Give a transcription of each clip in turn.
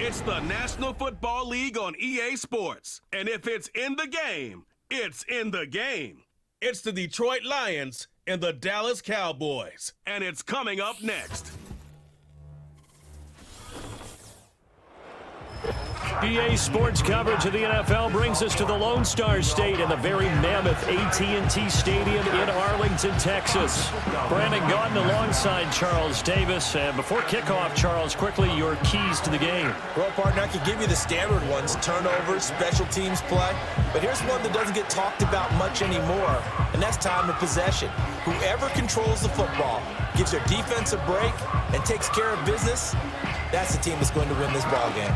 It's the National Football League on EA Sports. And if it's in the game, it's in the game. It's the Detroit Lions and the Dallas Cowboys. And it's coming up next. EA Sports coverage of the NFL brings us to the Lone Star State and the very mammoth AT&T Stadium in Arlington, Texas. Brandon Gaudin alongside Charles Davis. And before kickoff, Charles, quickly your keys to the game. Well, partner, I could give you the standard ones, turnovers, special teams play. But here's one that doesn't get talked about much anymore, and that's time of possession. Whoever controls the football, gives their defense a break, and takes care of business, that's the team that's going to win this ball game.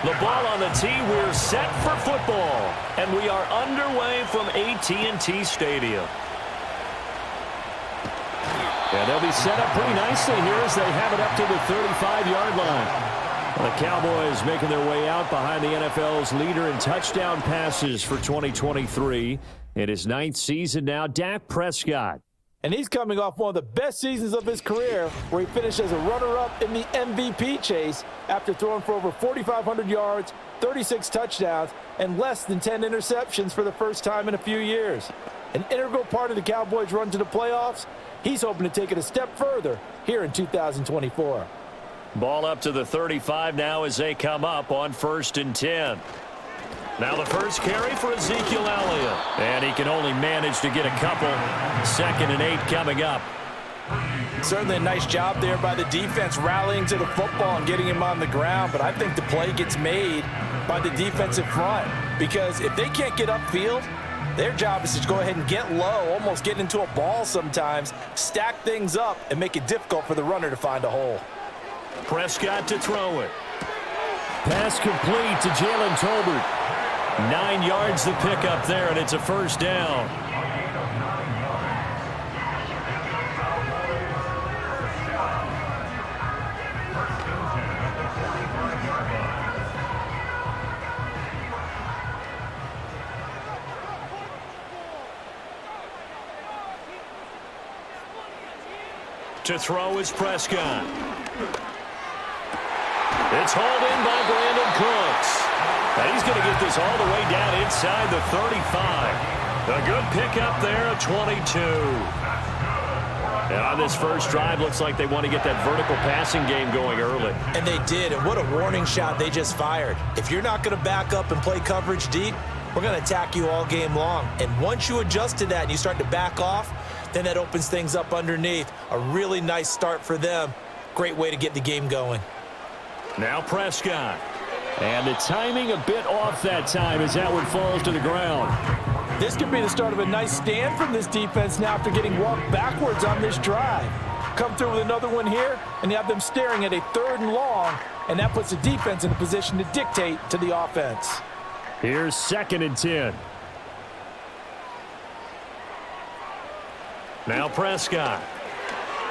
The ball on the tee, we're set for football, and we are underway from AT&T Stadium. And they'll be set up pretty nicely here as they have it up to the 35-yard line. The Cowboys making their way out behind the NFL's leader in touchdown passes for 2023. In his 9th season now, Dak Prescott. And he's coming off one of the best seasons of his career, where he finished as a runner-up in the MVP chase after throwing for over 4,500 yards, 36 touchdowns, and less than 10 interceptions for the first time in a few years. An integral part of the Cowboys' run to the playoffs. He's hoping to take it a step further here in 2024. Ball up to the 35 now as they come up on 1st and 10. Now the first carry for Ezekiel Elliott. And he can only manage to get a couple. 2nd and 8 coming up. Certainly a nice job there by the defense rallying to the football and getting him on the ground. But I think the play gets made by the defensive front. Because if they can't get upfield, their job is to go ahead and get low, almost get into a ball sometimes, stack things up, and make it difficult for the runner to find a hole. Prescott to throw it. Pass complete to Jalen Tolbert. 9 yards to pick up there, and it's a first down. To throw is Prescott. It's hauled in by Brandon Cooks. And he's going to get this all the way down inside the 35. A good pickup there at 22. And on this first drive, looks like they want to get that vertical passing game going early. And they did, and what a warning shot they just fired. If you're not going to back up and play coverage deep, we're going to attack you all game long. And once you adjust to that and you start to back off, then that opens things up underneath. A really nice start for them. Great way to get the game going. Now Prescott. And the timing a bit off that time as that one falls to the ground. This could be the start of a nice stand from this defense now after getting walked backwards on this drive. Come through with another one here, and you have them staring at a 3rd and long, and that puts the defense in a position to dictate to the offense. Here's 2nd and 10. Now Prescott.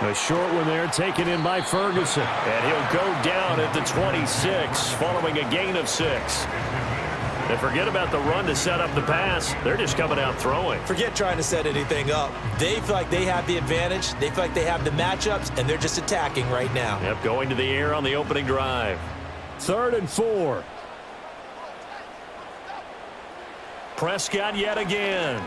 A short one there taken in by Ferguson. And he'll go down at the 26 following a gain of 6. And forget about the run to set up the pass. They're just coming out throwing. Forget trying to set anything up. They feel like they have the advantage. They feel like they have the matchups, and they're just attacking right now. Yep, going to the air on the opening drive. 3rd and 4. Prescott yet again.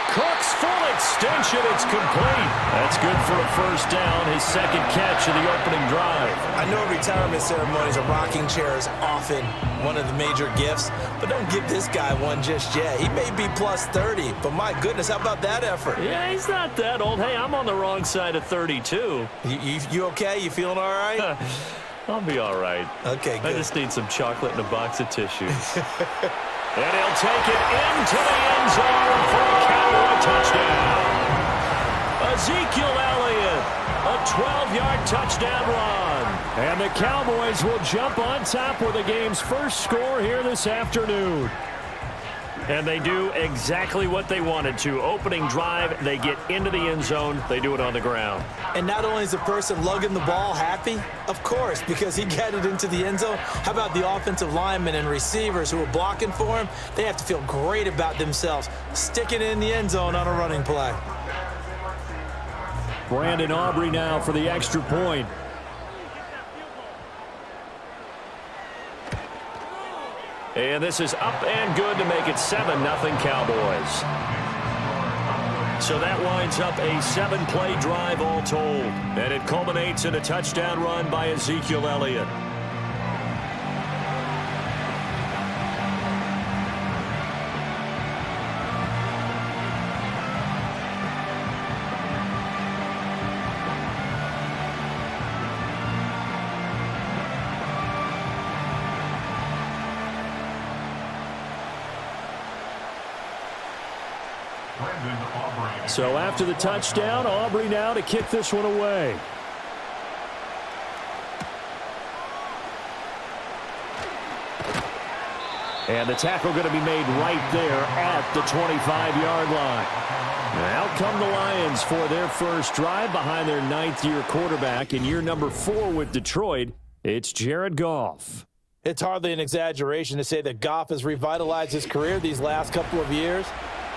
Cooks full extension. It's complete. That's good for a first down. His 2nd catch of the opening drive. I know retirement ceremonies, a rocking chair is often one of the major gifts, but don't give this guy one just yet. He may be plus 30, but my goodness, how about that effort? Yeah, he's not that old. Hey, I'm on the wrong side of 32. You okay? You feeling all right? I'll be all right. Okay, good. I just need some chocolate and a box of tissues. And he'll take it into the end zone for a Cowboy touchdown. Ezekiel Elliott, a 12-yard touchdown run. And the Cowboys will jump on top with the game's first score here this afternoon. And they do exactly what they wanted to. Opening drive, they get into the end zone. They do it on the ground. And not only is the person lugging the ball happy, of course, because he got it into the end zone. How about the offensive linemen and receivers who are blocking for him? They have to feel great about themselves, sticking it in the end zone on a running play. Brandon Aubrey now for the extra point. And this is up and good to make it 7-0 Cowboys. So that winds up a 7-play drive all told. And it culminates in a touchdown run by Ezekiel Elliott. So after the touchdown, Aubrey now to kick this one away. And the tackle going to be made right there at the 25-yard line. Out come the Lions for their first drive behind their 9th-year quarterback in year number 4 with Detroit. It's Jared Goff. It's hardly an exaggeration to say that Goff has revitalized his career these last couple of years.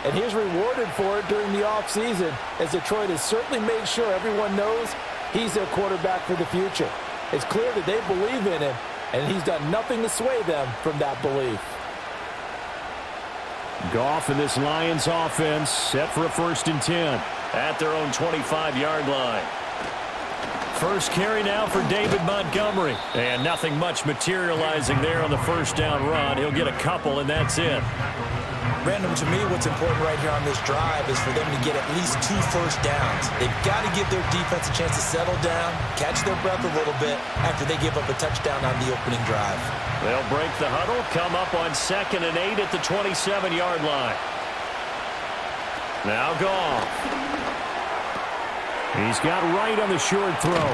And he's rewarded for it during the offseason, as Detroit has certainly made sure everyone knows he's their quarterback for the future. It's clear that they believe in him, and he's done nothing to sway them from that belief. Goff in this Lions offense set for a 1st and 10 at their own 25-yard line. First carry now for David Montgomery. And nothing much materializing there on the first down run. He'll get a couple, and that's it. Random, to me, what's important right here on this drive is for them to get at least 2 first downs. They've got to give their defense a chance to settle down, catch their breath a little bit after they give up a touchdown on the opening drive. They'll break the huddle, come up on 2nd and 8 at the 27-yard line. Now Goff. He's got right on the short throw.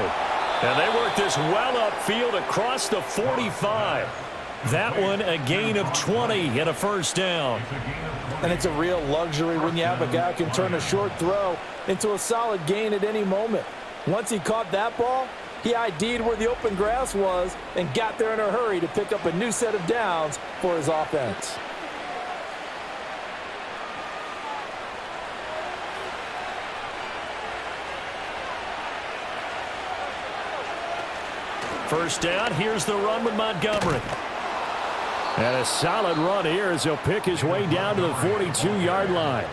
And they work this well upfield across the 45. That one a gain of 20 and a first down. And it's a real luxury when you have a guy who can turn a short throw into a solid gain at any moment. Once he caught that ball, he ID'd where the open grass was and got there in a hurry to pick up a new set of downs for his offense. First down, here's the run with Montgomery. And a solid run here as he'll pick his way down to the 42-yard line.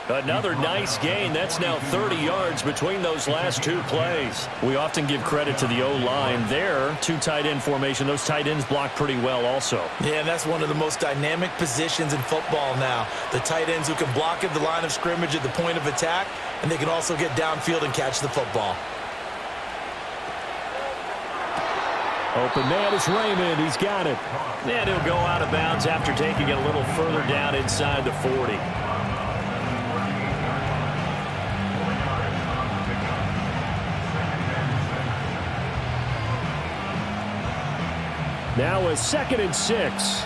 Another nice gain. That's now 30 yards between those last 2 plays. We often give credit to the O-line there. 2 tight end formation. Those tight ends block pretty well also. Yeah, and that's one of the most dynamic positions in football now. The tight ends who can block at the line of scrimmage at the point of attack, and they can also get downfield and catch the football. Open man is Raymond. He's got it. And he'll go out of bounds after taking it a little further down inside the 40. Now a 2nd and 6.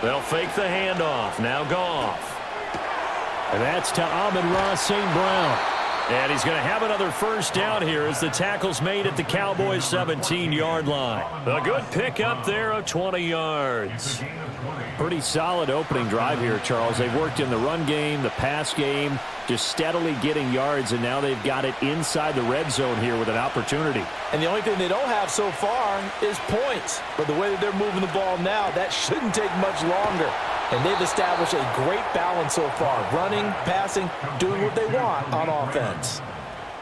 They'll fake the handoff. Now Goff. And that's to Amon-Ra St. Brown. And he's going to have another first down here as the tackle's made at the Cowboys' 17-yard line. A good pickup there of 20 yards. Pretty solid opening drive here, Charles. They've worked in the run game, the pass game, just steadily getting yards, and now they've got it inside the red zone here with an opportunity. And the only thing they don't have so far is points. But the way that they're moving the ball now, that shouldn't take much longer. And they've established a great balance so far. Running, passing, doing what they want on offense.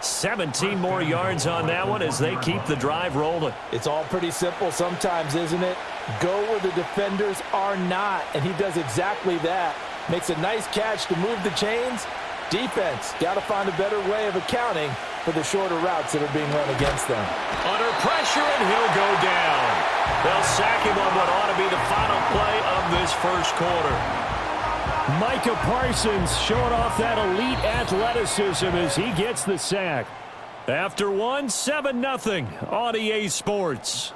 17 more yards on that one as they keep the drive rolling. It's all pretty simple sometimes, isn't it? Go where the defenders are not, and he does exactly that. Makes a nice catch to move the chains. Defense, got to find a better way of accounting for the shorter routes that are being run against them. Under pressure, and he'll go down. They'll sack him on what ought to be the final play of this first quarter. Micah Parsons showing off that elite athleticism as he gets the sack. After one, 7-0 on EA Sports.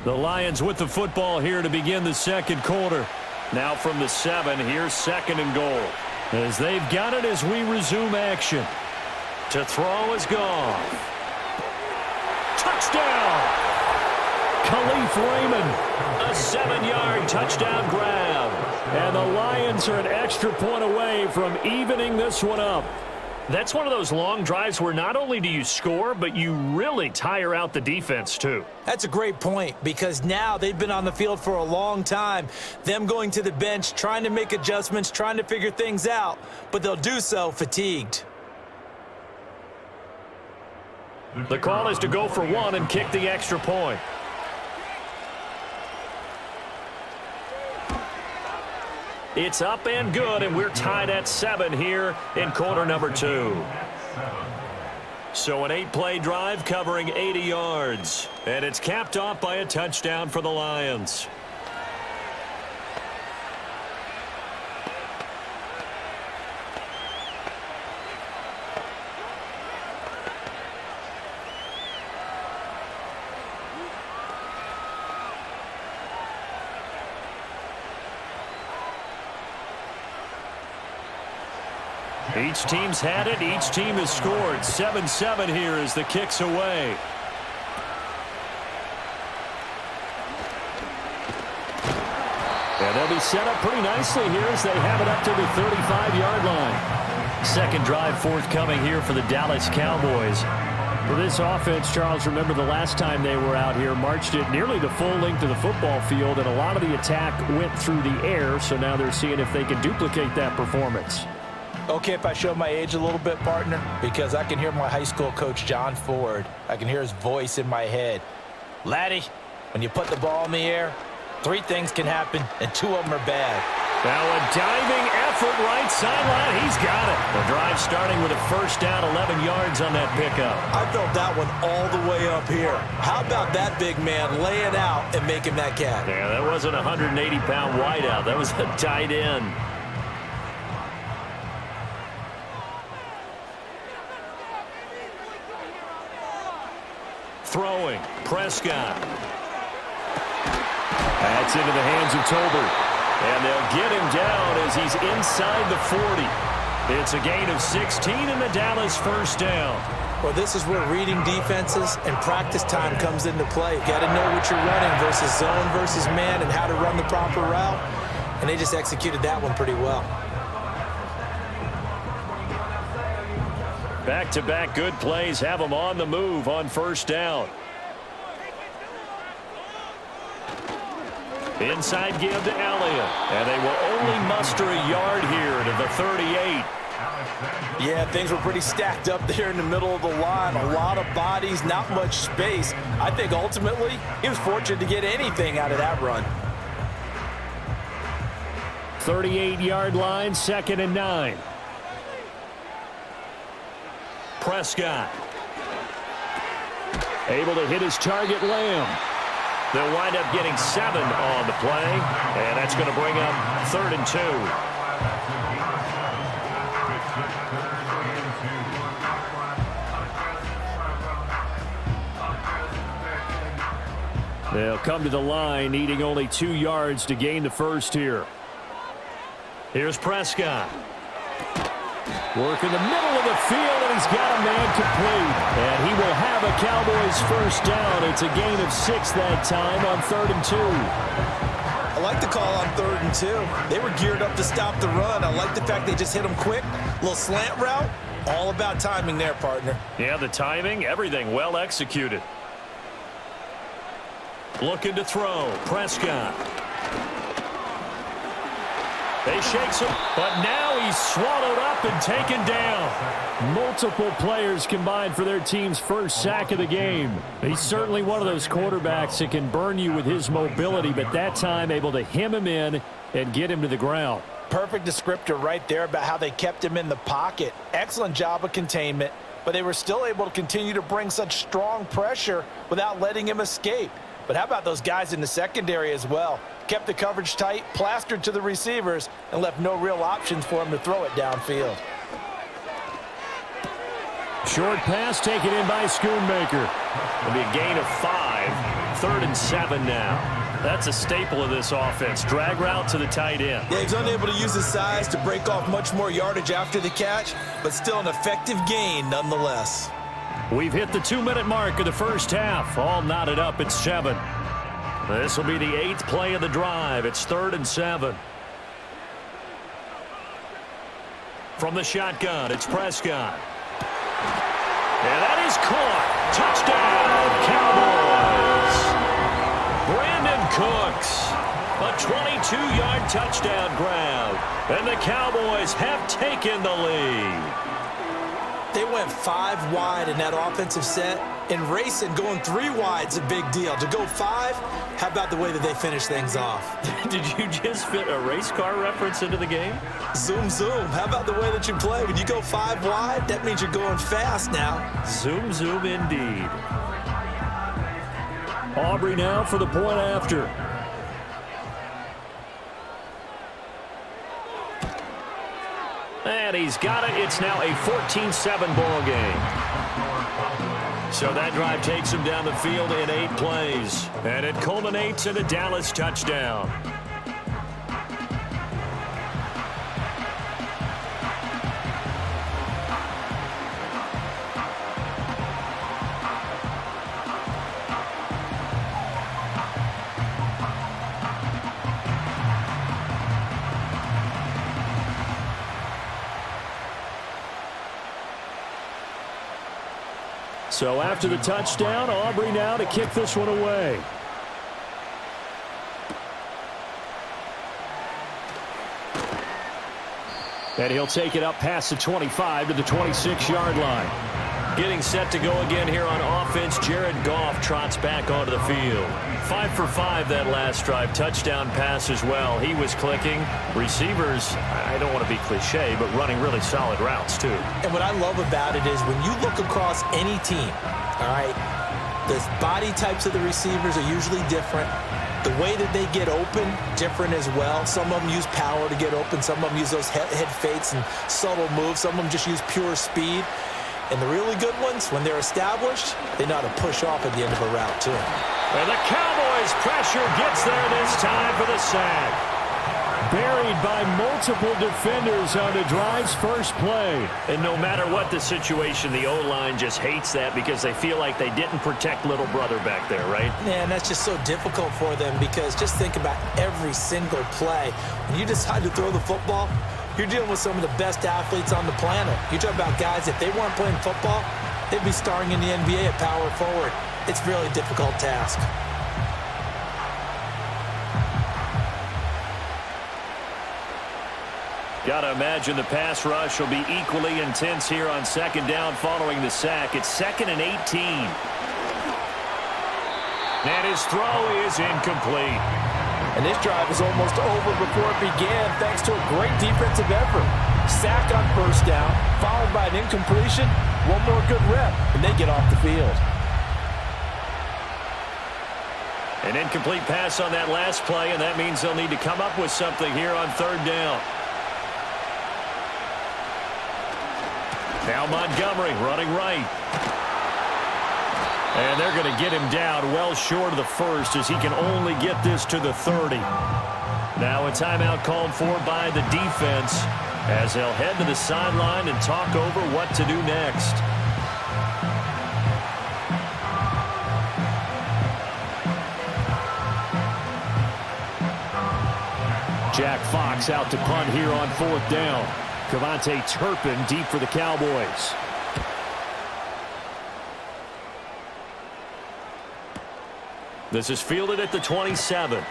The Lions with the football here to begin the second quarter. Now from the 7, here's 2nd and goal. As they've got it as we resume action. To throw is gone. Touchdown! Khalif Raymond, a 7-yard touchdown grab. And the Lions are an extra point away from evening this one up. That's one of those long drives where not only do you score, but you really tire out the defense too. That's a great point, because now they've been on the field for a long time. Them going to the bench, trying to make adjustments, trying to figure things out, but they'll do so fatigued. The call is to go for one and kick the extra point. It's up and good, and we're tied at 7 here in quarter number 2. So an 8-play drive covering 80 yards, and it's capped off by a touchdown for the Lions. Each team's had it. Each team has scored. 7-7 here as the kick's away. And they'll be set up pretty nicely here as they have it up to the 35-yard line. Second drive forthcoming here for the Dallas Cowboys. For this offense, Charles, remember the last time they were out here, marched it nearly the full length of the football field, and a lot of the attack went through the air, so now they're seeing if they can duplicate that performance. Okay, if I show my age a little bit, partner, because I can hear my high school coach, John Ford. I can hear his voice in my head. Laddie, when you put the ball in the air, 3 things can happen, and 2 of them are bad. Now a diving effort right sideline. He's got it. The drive starting with a first down, 11 yards on that pickup. I felt that one all the way up here. How about that big man laying out and making that catch? Yeah, that wasn't a 180-pound wideout. That was a tight end. Throwing, Prescott. That's into the hands of Tolbert. And they'll get him down as he's inside the 40. It's a gain of 16 and the Dallas first down. Well, this is where reading defenses and practice time comes into play. You got to know what you're running versus zone versus man and how to run the proper route. And they just executed that one pretty well. Back-to-back good plays have them on the move on first down. Inside give to Elliott, and they will only muster a yard here to the 38. Yeah, things were pretty stacked up there in the middle of the line. A lot of bodies, not much space. I think ultimately he was fortunate to get anything out of that run. 38-yard line, 2nd and 9. Prescott. Able to hit his target, Lamb. They'll wind up getting 7 on the play, and that's going to bring up 3rd and 2. They'll come to the line, needing only 2 yards to gain the first here. Here's Prescott. Work in the middle of the field, and he's got a man complete. And he will have a Cowboys first down. It's a gain of 6 that time on 3rd and 2. I like the call on 3rd and 2. They were geared up to stop the run. I like the fact they just hit him quick. Little slant route. All about timing there, partner. Yeah, the timing, everything well executed. Looking to throw. Prescott. They shakes him, but now he's swallowed up and taken down. Multiple players combined for their team's first sack of the game. He's certainly one of those quarterbacks that can burn you with his mobility, but that time able to hem him in and get him to the ground. Perfect descriptor right there about how they kept him in the pocket. Excellent job of containment, but they were still able to continue to bring such strong pressure without letting him escape. But how about those guys in the secondary as well? Kept the coverage tight, plastered to the receivers, and left no real options for him to throw it downfield. Short pass taken in by Schoonmaker. It'll be a gain of 5. 3rd and 7 now. That's a staple of this offense. Drag route to the tight end. Yeah, he's unable to use his size to break off much more yardage after the catch, but still an effective gain nonetheless. We've hit the 2-minute mark of the first half. All knotted up at 7. This will be the 8th play of the drive. It's 3rd and 7. From the shotgun, it's Prescott. And that is caught. Touchdown, Cowboys. Brandon Cooks, a 22-yard touchdown grab. And the Cowboys have taken the lead. They went 5 wide in that offensive set, and racing going 3 wide is a big deal. To go 5, how about the way that they finish things off? Did you just fit a race car reference into the game? Zoom, zoom. How about the way that you play? When you go 5 wide, that means you're going fast now. Zoom, zoom indeed. Aubrey now for the point after. And he's got it. It's now a 14-7 ball game. So that drive takes him down the field in 8 plays. And it culminates in a Dallas touchdown. So after the touchdown, Aubrey now to kick this one away. And he'll take it up past the 25 to the 26-yard line. Getting set to go again here on offense, Jared Goff trots back onto the field. 5 for 5 that last drive. Touchdown pass as well. He was clicking. Receivers, I don't want to be cliche, but running really solid routes too. And what I love about it is when you look across any team, all right, the body types of the receivers are usually different. The way that they get open, different as well. Some of them use power to get open. Some of them use those head fakes and subtle moves. Some of them just use pure speed. And the really good ones, when they're established, they know how to push off at the end of a route, too. And the Cowboys' pressure gets there this time for the sack. Buried by multiple defenders on the drive's first play. And no matter what the situation, the O-line just hates that because they feel like they didn't protect little brother back there, right? Yeah, and that's just so difficult for them because just think about every single play. When you decide to throw the football, you're dealing with some of the best athletes on the planet. You talk about guys, if they weren't playing football, they'd be starring in the NBA at power forward. It's a really difficult task. Got to imagine the pass rush will be equally intense here on 2nd down following the sack. It's 2nd and 18. And his throw is incomplete. And this drive is almost over before it began thanks to a great defensive effort. Sack on 1st down, followed by an incompletion. One more good rep, and they get off the field. An incomplete pass on that last play, and that means they'll need to come up with something here on 3rd down. Now Montgomery running right. And they're going to get him down well short of the 1st as he can only get this to the 30. Now a timeout called for by the defense as they'll head to the sideline and talk over what to do next. Jack Fox out to punt here on 4th down. Kevontae Turpin deep for the Cowboys. This is fielded at the 27.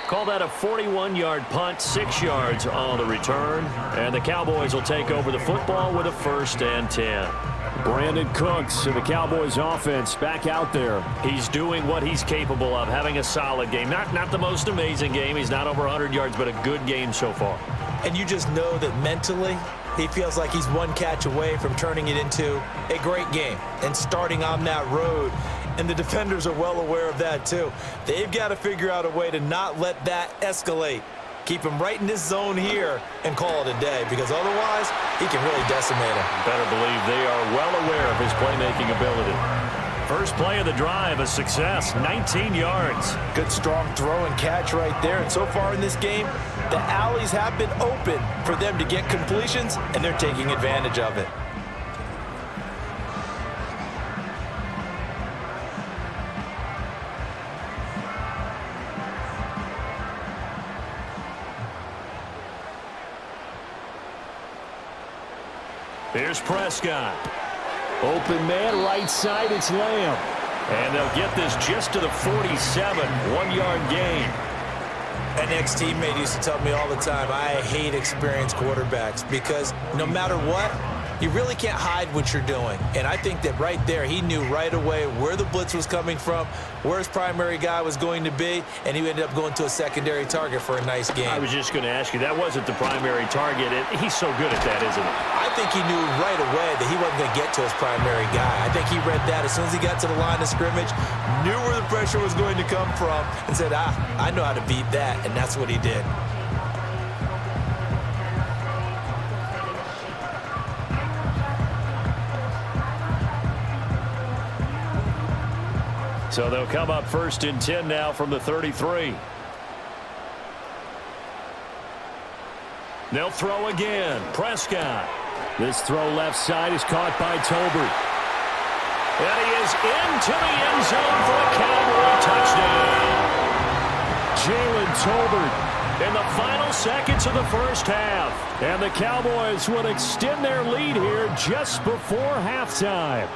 Call that a 41-yard punt, 6 yards on the return. And the Cowboys will take over the football with a 1st and 10. Brandon Cooks and the Cowboys offense back out there. He's doing what he's capable of, having a solid game. Not the most amazing game. He's not over 100 yards, but a good game so far. And you just know that mentally he feels like he's one catch away from turning it into a great game and starting on that road and the defenders are well aware of that too. They've got to figure out a way to not let that escalate. Keep him right in this zone here and call it a day, because otherwise he can really decimate him. Better believe they are well aware of his playmaking ability. First play of the drive, a success, 19 yards. Good strong throw and catch right there. And so far in this game, the alleys have been open for them to get completions, and they're taking advantage of it. Here's Prescott. Open man, right side, it's Lamb. And they'll get this just to the 47, 1-yard gain. An ex-teammate used to tell me all the time, I hate experienced quarterbacks because no matter what, you really can't hide what you're doing. And I think that right there, he knew right away where the blitz was coming from, where his primary guy was going to be, and he ended up going to a secondary target for a nice game. I was just going to ask you, that wasn't the primary target. He's so good at that, isn't he? I think he knew right away that he wasn't going to get to his primary guy. I think he read that as soon as he got to the line of scrimmage, knew where the pressure was going to come from, and said, I know how to beat that, and that's what he did. So they'll come up 1st and 10 now from the 33. They'll throw again. Prescott. This throw left side is caught by Tolbert. And he is into the end zone for a Cowboy touchdown. Jalen Tolbert in the final seconds of the first half. And the Cowboys will extend their lead here just before halftime.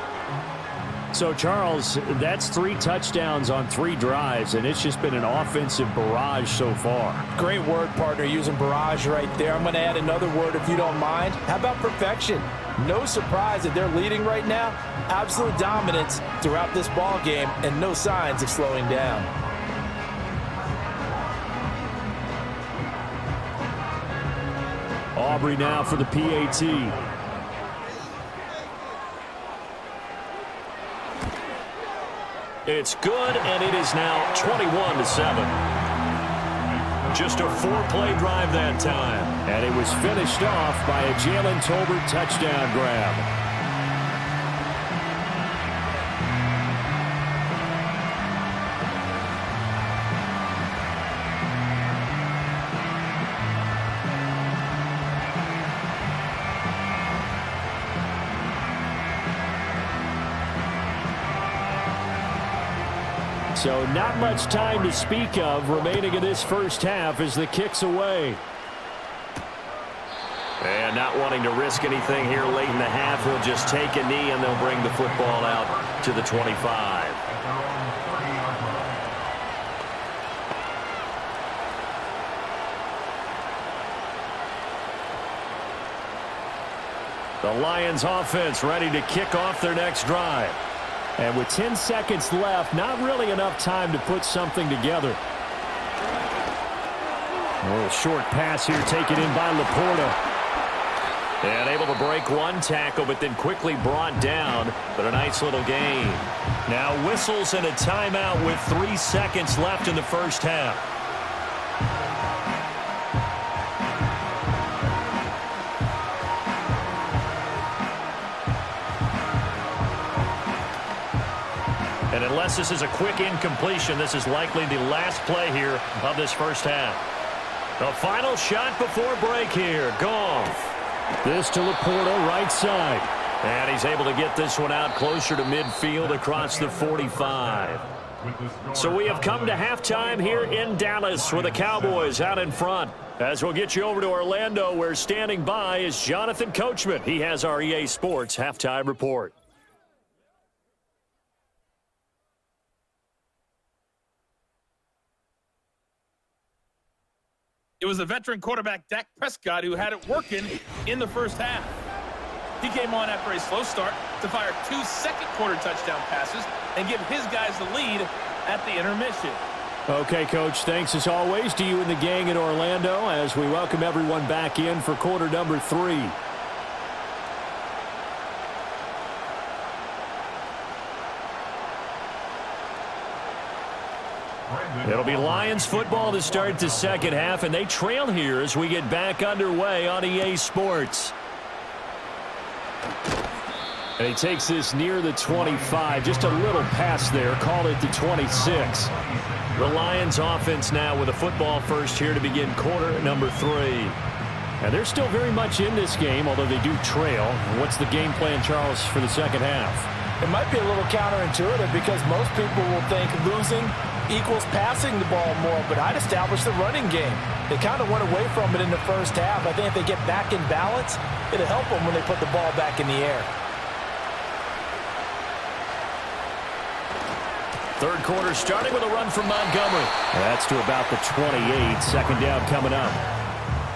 So, Charles, that's 3 touchdowns on 3 drives, and it's just been an offensive barrage so far. Great word, partner, using barrage right there. I'm going to add another word if you don't mind. How about perfection? No surprise that they're leading right now. Absolute dominance throughout this ball game, and no signs of slowing down. Aubrey now for the PAT. It's good, and it is now 21-7. Just a 4-play drive that time. And it was finished off by a Jalen Tolbert touchdown grab. So not much time to speak of remaining in this first half as the kick's away. And not wanting to risk anything here late in the half, he'll just take a knee and they'll bring the football out to the 25. The Lions offense ready to kick off their next drive. And with 10 seconds left, not really enough time to put something together. A little short pass here taken in by Laporta. And able to break one tackle, but then quickly brought down. But a nice little gain. Now whistles and a timeout with 3 seconds left in the first half. And unless this is a quick incompletion, this is likely the last play here of this first half. The final shot before break here. Goff. This to Laporta, right side. And he's able to get this one out closer to midfield across the 45. So we have come to halftime here in Dallas with the Cowboys out in front. As we'll get you over to Orlando, where standing by is Jonathan Coachman. He has our EA Sports halftime report. It was the veteran quarterback Dak Prescott who had it working in the first half. He came on after a slow start to fire 2 second-quarter touchdown passes and give his guys the lead at the intermission. Okay, Coach, thanks as always to you and the gang in Orlando as we welcome everyone back in for quarter number 3. It'll be Lions football to start the second half, and they trail here as we get back underway on EA Sports. And he takes this near the 25. Just a little pass there. Call it the 26. The Lions offense now with a football first here to begin quarter number 3. And they're still very much in this game, although they do trail. What's the game plan, Charles, for the second half? It might be a little counterintuitive because most people will think losing equals passing the ball more, but I'd establish the running game. They kind of went away from it in the first half. I think if they get back in balance, it'll help them when they put the ball back in the air. Third quarter starting with a run from Montgomery. That's to about the 28. Second down coming up.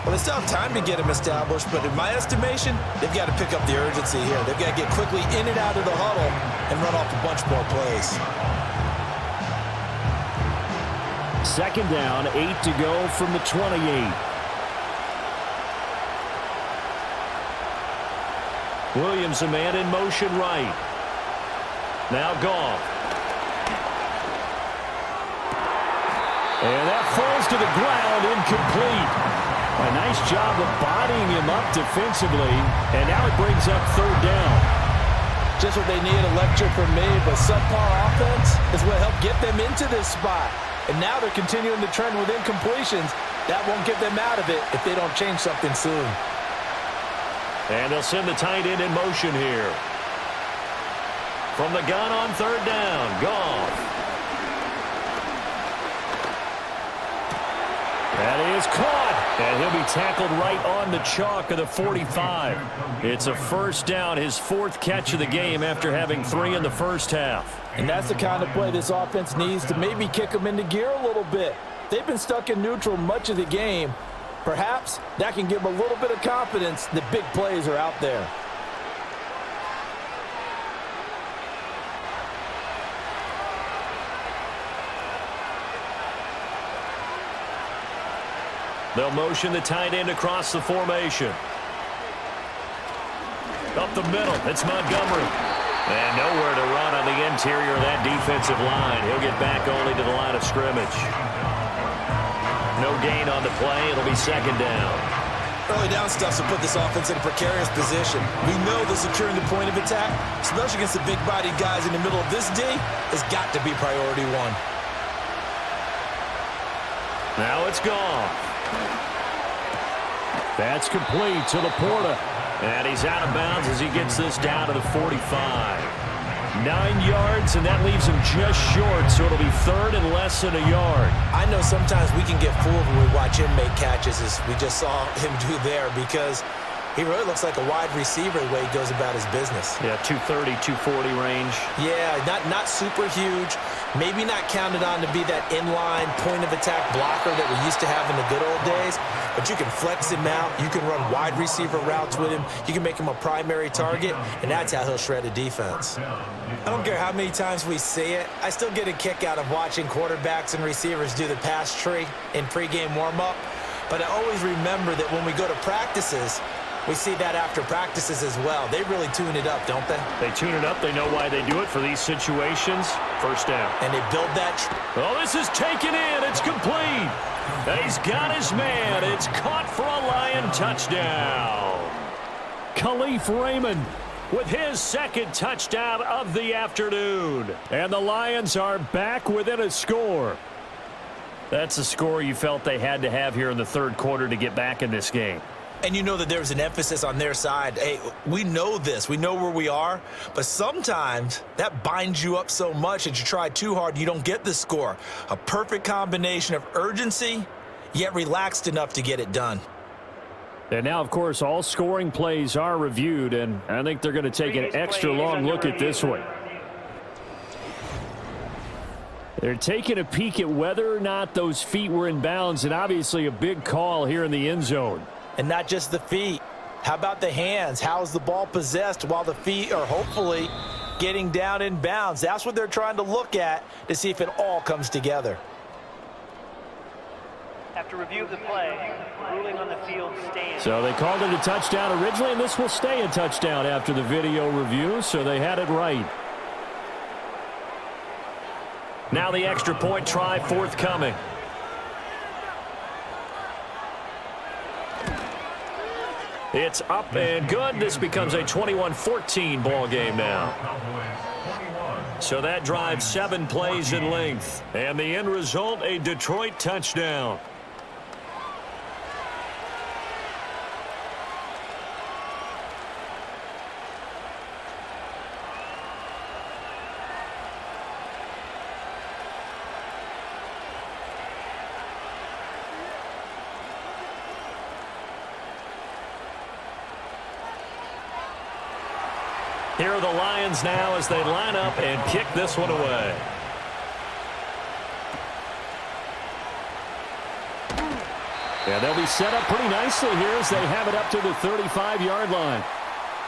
Well, they still have time to get him established, but in my estimation, they've got to pick up the urgency here. They've got to get quickly in and out of the huddle and run off a bunch more plays. Second down, 8 to go from the 28. Williams, a man in motion right. Now Goff. And that falls to the ground, incomplete. A nice job of bodying him up defensively, and now it brings up third down. Just what they need, a lecture from me, but subpar offense is what helped get them into this spot. And now they're continuing the trend with incompletions. That won't get them out of it if they don't change something soon. And they'll send the tight end in motion here. From the gun on third down, Goff. That is caught, and he'll be tackled right on the chalk of the 45. It's a first down, his 4th catch of the game after having 3 in the first half. And that's the kind of play this offense needs to maybe kick them into gear a little bit. They've been stuck in neutral much of the game. Perhaps that can give them a little bit of confidence that big plays are out there. They'll motion the tight end across the formation. Up the middle, it's Montgomery. And nowhere to run on the interior of that defensive line. He'll get back only to the line of scrimmage. No gain on the play. It'll be second down. Early down stuff will put this offense in a precarious position. We know that securing the point of attack, especially against the big-bodied guys in the middle of this D, has got to be priority 1. Now it's gone. That's complete to Laporta. And he's out of bounds as he gets this down to the 45. 9 yards, and that leaves him just short, so it'll be third and less than a yard. I know sometimes we can get fooled when we watch him make catches, as we just saw him do there, because he really looks like a wide receiver the way he goes about his business. Yeah, 230, 240 range. Yeah, not super huge. Maybe not counted on to be that inline point-of-attack blocker that we used to have in the good old days, but you can flex him out. You can run wide receiver routes with him. You can make him a primary target, and that's how he'll shred a defense. I don't care how many times we see it. I still get a kick out of watching quarterbacks and receivers do the pass tree in pregame warm-up, but I always remember that when we go to practices, we see that after practices as well. They really tune it up, don't they? They tune it up. They know why they do it for these situations. First down. And they build that. Oh, this is taken in. It's complete. And he's got his man. It's caught for a Lion touchdown. Khalif Raymond with his 2nd touchdown of the afternoon. And the Lions are back within a score. That's a score you felt they had to have here in the third quarter to get back in this game. And you know that there's an emphasis on their side. Hey, we know this. We know where we are. But sometimes that binds you up so much that you try too hard, you don't get the score. A perfect combination of urgency, yet relaxed enough to get it done. And now, of course, all scoring plays are reviewed, and I think they're going to take an extra long look at this one. They're taking a peek at whether or not those feet were in bounds, and obviously a big call here in the end zone. And not just the feet. How about the hands? How is the ball possessed while the feet are hopefully getting down in bounds? That's what they're trying to look at to see if it all comes together. After review of the play, ruling on the field stands. So they called it a touchdown originally, and this will stay a touchdown after the video review, so they had it right. Now the extra point try forthcoming. It's up and good. This becomes a 21-14 ball game now. So that drives 7 plays in length. And the end result, a Detroit touchdown. Here are the Lions now as they line up and kick this one away. And they'll be set up pretty nicely here as they have it up to the 35-yard line.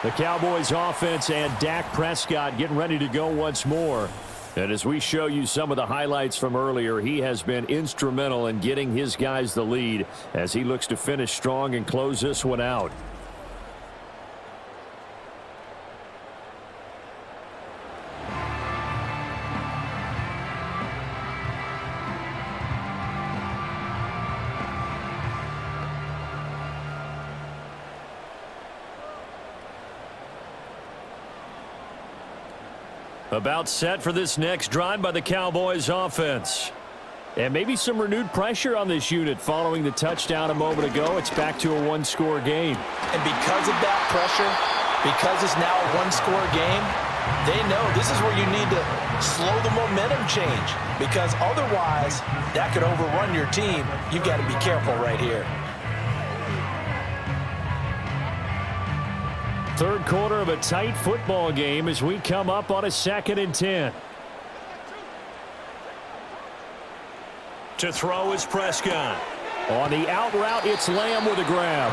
The Cowboys offense and Dak Prescott getting ready to go once more. And as we show you some of the highlights from earlier, he has been instrumental in getting his guys the lead as he looks to finish strong and close this one out. About set for this next drive by the Cowboys offense. And maybe some renewed pressure on this unit following the touchdown a moment ago. It's back to a one-score game. And because of that pressure, because it's now a one-score game, they know this is where you need to slow the momentum change. Because otherwise, that could overrun your team. You've got to be careful right here. Third quarter of a tight football game as we come up on a 2nd and 10. To throw is Prescott. On the out route, it's Lamb with a grab.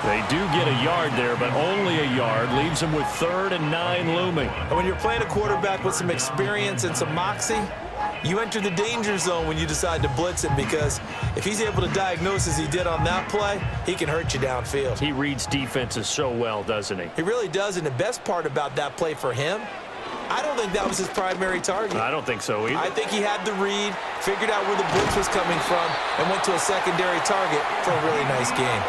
They do get a yard there, but only a yard. Leaves them with 3rd and 9 looming. And when you're playing a quarterback with some experience and some moxie, you enter the danger zone when you decide to blitz him, because if he's able to diagnose as he did on that play, he can hurt you downfield. He reads defenses so well, doesn't he? He really does, and the best part about that play for him, I don't think that was his primary target. I don't think so either. I think he had the read, figured out where the blitz was coming from, and went to a secondary target for a really nice game.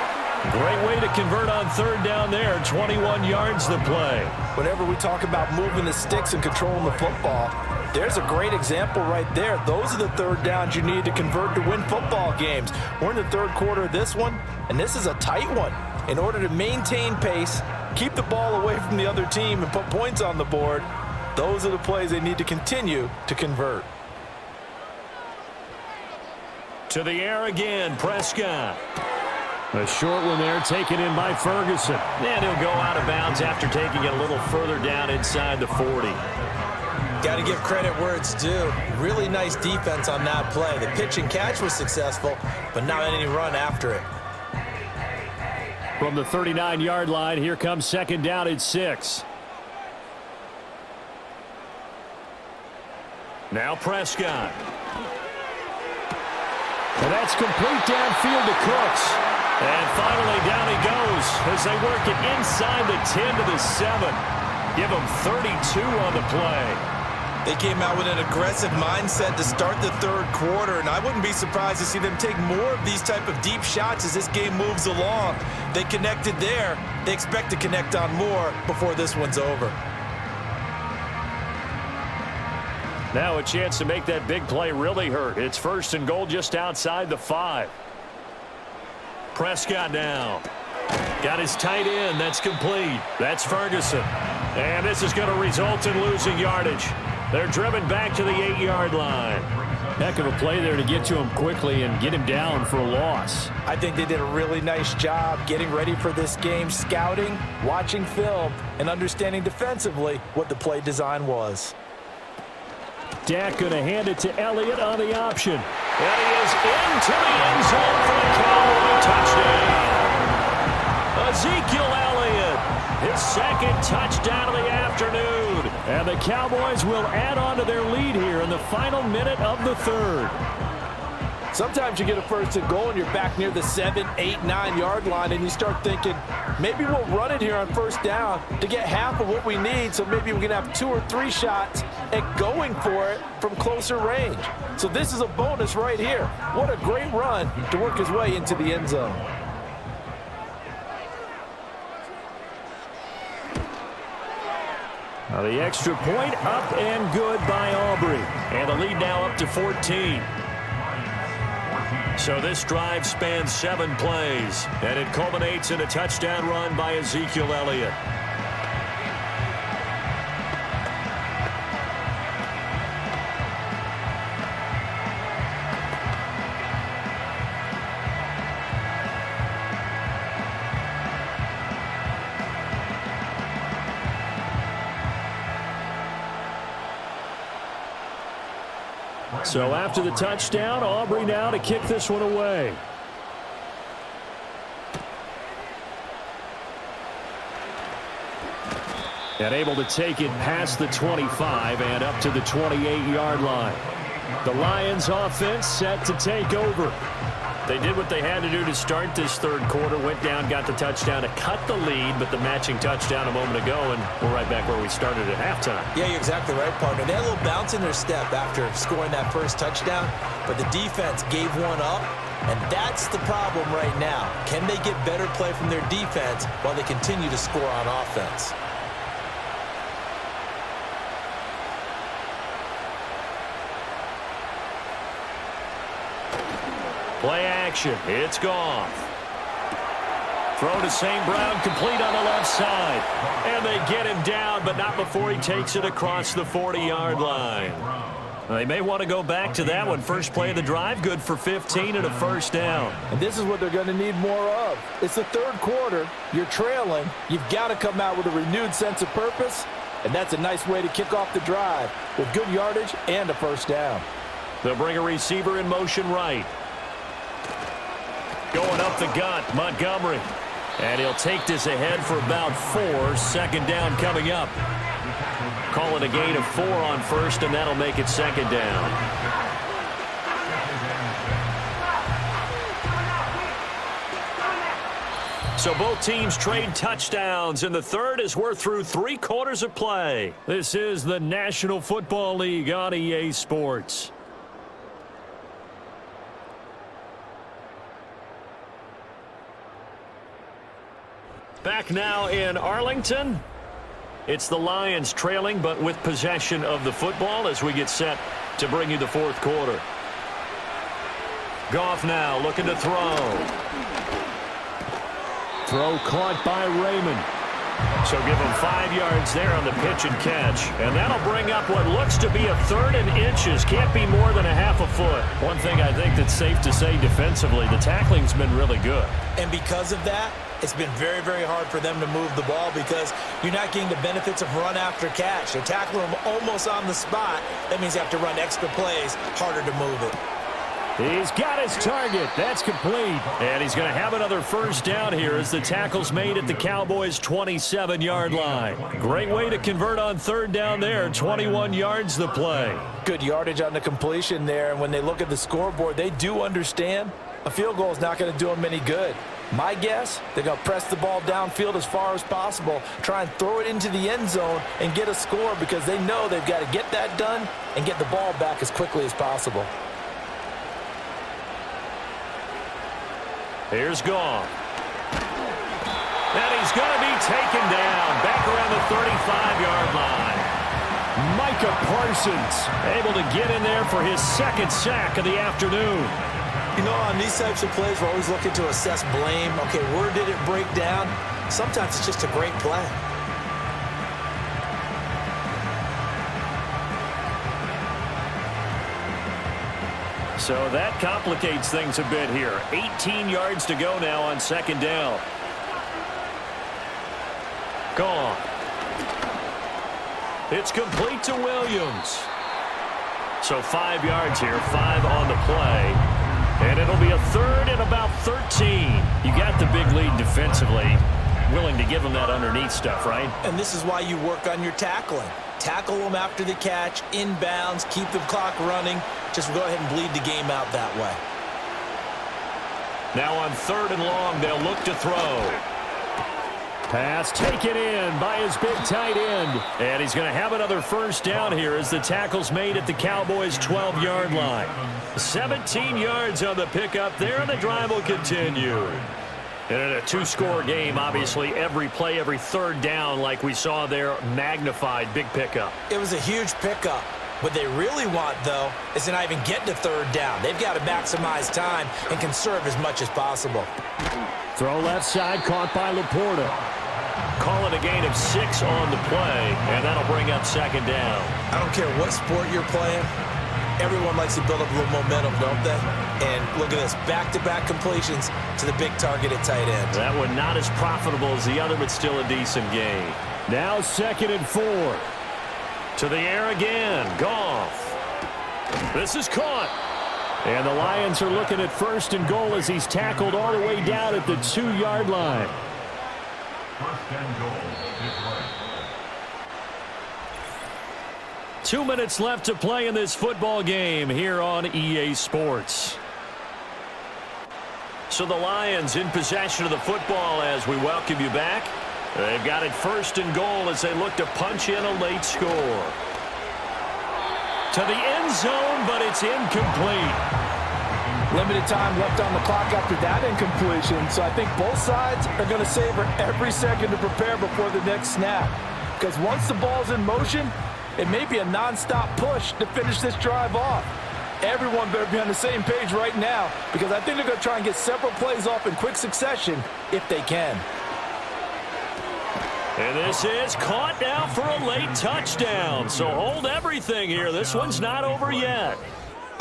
Great way to convert on 3rd down there. 21 yards the play. Whenever we talk about moving the sticks and controlling the football, there's a great example right there. Those are the 3rd downs you need to convert to win football games. We're in the 3rd quarter of this one, and this is a tight one. In order to maintain pace, keep the ball away from the other team, and put points on the board, those are the plays they need to continue to convert. To the air again, Prescott. A short one there, taken in by Ferguson. And he'll go out of bounds after taking it a little further down inside the 40. Got to give credit where it's due. Really nice defense on that play. The pitch and catch was successful, but not any run after it. From the 39-yard line, here comes 2nd down and 6. Now Prescott. And that's complete downfield to Cooks. And finally down he goes as they work it inside the 10 to the 7. Give him 32 on the play. They came out with an aggressive mindset to start the 3rd quarter, and I wouldn't be surprised to see them take more of these type of deep shots as this game moves along. They connected there. They expect to connect on more before this one's over. Now a chance to make that big play really hurt. It's 1st and goal just outside the 5. Prescott now. Got his tight end. That's complete. That's Ferguson. And this is going to result in losing yardage. They're driven back to the 8-yard line. Heck of a play there to get to him quickly and get him down for a loss. I think they did a really nice job getting ready for this game, scouting, watching film, and understanding defensively what the play design was. Dak going to hand it to Elliott on the option. And he is into the end zone for the Cowboy touchdown. Ezekiel Elliott, his 2nd touchdown of the afternoon. And the Cowboys will add on to their lead here in the final minute of the 3rd. Sometimes you get a 1st and goal and you're back near the 7, 8, 9-yard line, and you start thinking, maybe we'll run it here on 1st down to get half of what we need, so maybe we can have 2 or 3 shots and going for it from closer range. So this is a bonus right here. What a great run to work his way into the end zone. Now the extra point up and good by Aubrey. And the lead now up to 14. So this drive spans 7 plays, and it culminates in a touchdown run by Ezekiel Elliott. So after the touchdown, Aubrey now to kick this one away. And able to take it past the 25 and up to the 28-yard line. The Lions offense set to take over. They did what they had to do to start this third quarter, went down, got the touchdown to cut the lead, but the matching touchdown a moment ago, and we're right back where we started at halftime. Yeah, you're exactly right, partner. They had a little bounce in their step after scoring that first touchdown, but the defense gave one up, and that's the problem right now. Can they get better play from their defense while they continue to score on offense? Play action. It's gone. Throw to St. Brown, complete on the left side. And they get him down, but not before he takes it across the 40-yard line. They may want to go back to that one. First play of the drive, good for 15 and a first down. And this is what they're going to need more of. It's the third quarter. You're trailing. You've got to come out with a renewed sense of purpose, and that's a nice way to kick off the drive with good yardage and a first down. They'll bring a receiver in motion right. Going up the gut, Montgomery. And he'll take this ahead for about 4. Second down coming up. Call it a gain of 4 on first, and that'll make it second down. So both teams trade touchdowns in the third as we're through 3 quarters of play. This is the National Football League on EA Sports. Back now in Arlington. It's the Lions trailing, but with possession of the football as we get set to bring you the fourth quarter. Goff now looking to throw. Throw caught by Raymond. So give him 5 yards there on the pitch and catch. And that'll bring up what looks to be a 3rd and inches. Can't be more than a half a foot. One thing I think that's safe to say defensively, the tackling's been really good. And because of that, it's been very, very hard for them to move the ball because you're not getting the benefits of run after catch. They're tackling them almost on the spot. That means you have to run extra plays, harder to move it. He's got his target. That's complete. And he's going to have another first down here as the tackle's made at the Cowboys' 27-yard line. Great way to convert on third down there. 21 yards the play. Good yardage on the completion there. And when they look at the scoreboard, they do understand a field goal is not going to do them any good. My guess, they're going to press the ball downfield as far as possible, try and throw it into the end zone and get a score because they know they've got to get that done and get the ball back as quickly as possible. Here's Goff. And he's going to be taken down back around the 35-yard line. Micah Parsons able to get in there for his 2nd sack of the afternoon. You know, on these types of plays, we're always looking to assess blame. Okay, where did it break down? Sometimes it's just a great play. So that complicates things a bit here. 18 yards to go now on 2nd down. Gone. It's complete to Williams. So 5 yards here, 5 on the play. And it'll be a 3rd and about 13. You got the big lead defensively. Willing to give them that underneath stuff, right? And this is why you work on your tackling. Tackle them after the catch, inbounds, keep the clock running. Just go ahead and bleed the game out that way. Now on 3rd and long, they'll look to throw. Pass taken in by his big tight end. And he's going to have another first down here as the tackle's made at the Cowboys' 12-yard line. 17 yards on the pickup there, and the drive will continue. And in a two-score game, obviously, every play, every third down, like we saw there, magnified. Big pickup. It was a huge pickup. What they really want, though, is to not even get to third down. They've got to maximize time and conserve as much as possible. Throw left side, caught by Laporta. Calling a gain of 6 on the play, and that'll bring up second down. I don't care what sport you're playing. Everyone likes to build up a little momentum, don't they? And look at this, back-to-back completions to the big target at tight end. That one not as profitable as the other, but still a decent gain. Now 2nd and 4. To the air again, Goff. This is caught. And the Lions are looking at 1st and goal as he's tackled all the way down at the 2-yard line. 1st and goal. 2 minutes left to play in this football game here on EA Sports. So the Lions in possession of the football as we welcome you back. They've got it 1st and goal as they look to punch in a late score. To the end zone, but it's incomplete. Limited time left on the clock after that incompletion, so I think both sides are going to savor every second to prepare before the next snap. Because once the ball's in motion, it may be a non-stop push to finish this drive off. Everyone better be on the same page right now because I think they're going to try and get several plays off in quick succession if they can. And this is caught now for a late touchdown. So hold everything here. This one's not over yet.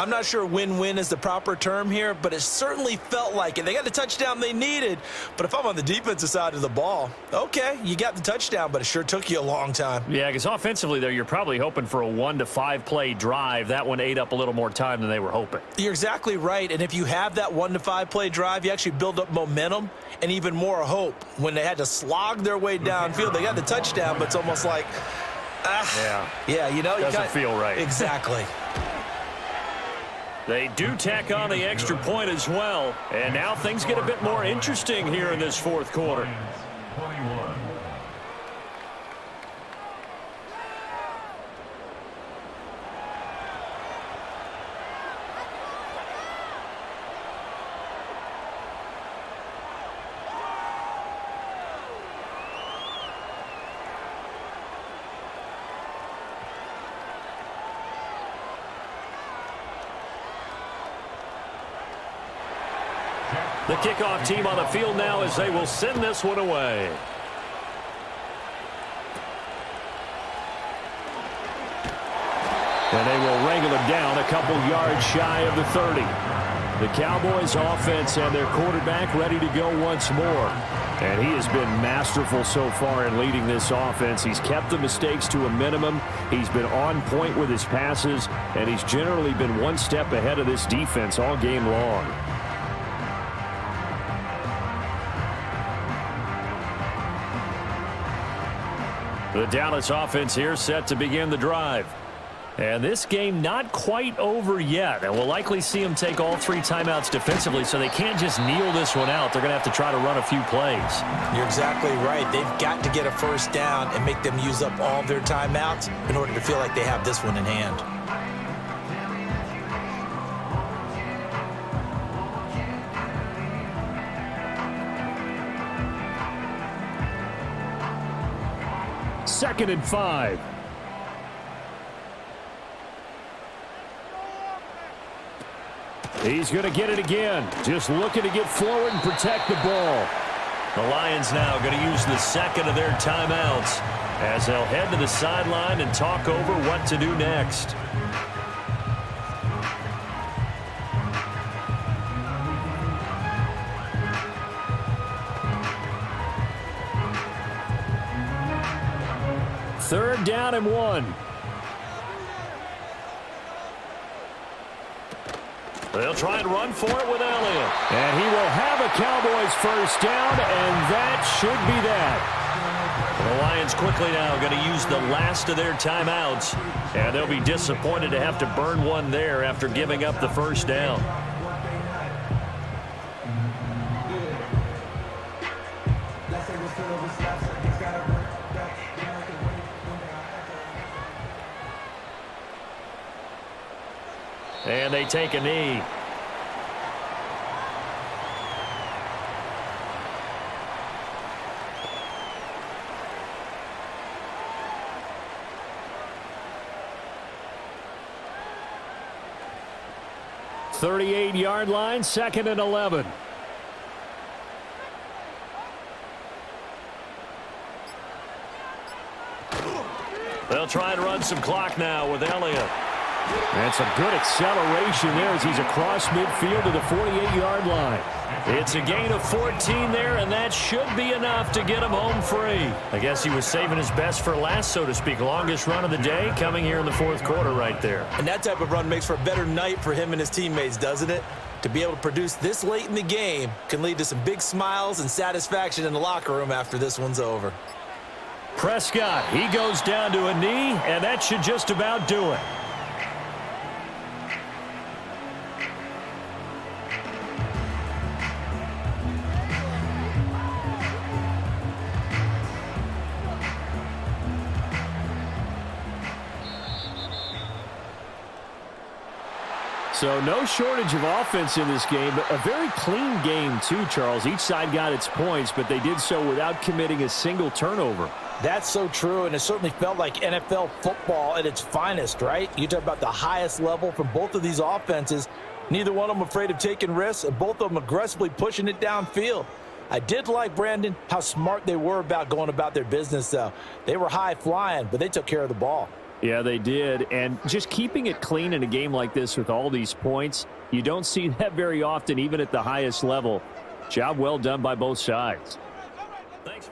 I'm not sure win-win is the proper term here, but it certainly felt like it. They got the touchdown they needed, but if I'm on the defensive side of the ball, okay, you got the touchdown, but it sure took you a long time. Yeah, because offensively, there, you're probably hoping for a 1 to 5 play drive. That one ate up a little more time than they were hoping. You're exactly right, and if you have that 1 to 5 play drive, you actually build up momentum and even more hope. When they had to slog their way downfield, they got the touchdown, but it's almost like, yeah, you know, doesn't feel right. Exactly. They do tack on the extra point as well. And now things get a bit more interesting here in this 4th quarter. 21. The kickoff team on the field now as they will send this one away. And they will wrangle him down a couple yards shy of the 30. The Cowboys offense and their quarterback ready to go once more. And he has been masterful so far in leading this offense. He's kept the mistakes to a minimum. He's been on point with his passes, and he's generally been one step ahead of this defense all game long. The Dallas offense here set to begin the drive. And this game not quite over yet. And we'll likely see them take all 3 timeouts defensively, so they can't just kneel this one out. They're going to have to try to run a few plays. You're exactly right. They've got to get a first down and make them use up all their timeouts in order to feel like they have this one in hand. Second and 5. He's going to get it again. Just looking to get forward and protect the ball. The Lions now going to use the second of their timeouts as they'll head to the sideline and talk over what to do next. Third down and 1. They'll try and run for it with Elliott. And he will have a Cowboys first down, and that should be that. The Lions quickly now going to use the last of their timeouts, and they'll be disappointed to have to burn one there after giving up the first down. And they take a knee. .38-yard line, 2nd and 11. They'll try and run some clock now with Elliott. And some good acceleration there as he's across midfield to the 48-yard line. It's a gain of 14 there, and that should be enough to get him home free. I guess he was saving his best for last, so to speak. Longest run of the day coming here in the 4th quarter right there. And that type of run makes for a better night for him and his teammates, doesn't it? To be able to produce this late in the game can lead to some big smiles and satisfaction in the locker room after this one's over. Prescott, he goes down to a knee, and that should just about do it. So no shortage of offense in this game, but a very clean game too, Charles. Each side got its points, but they did so without committing a single turnover. That's so true, and it certainly felt like NFL football at its finest, right? You talk about the highest level from both of these offenses. Neither one of them afraid of taking risks, and both of them aggressively pushing it downfield. I did like, Brandon, how smart they were about going about their business, though. They were high flying, but they took care of the ball. Yeah, they did, and just keeping it clean in a game like this with all these points, you don't see that very often, even at the highest level. Job well done by both sides. Thanks.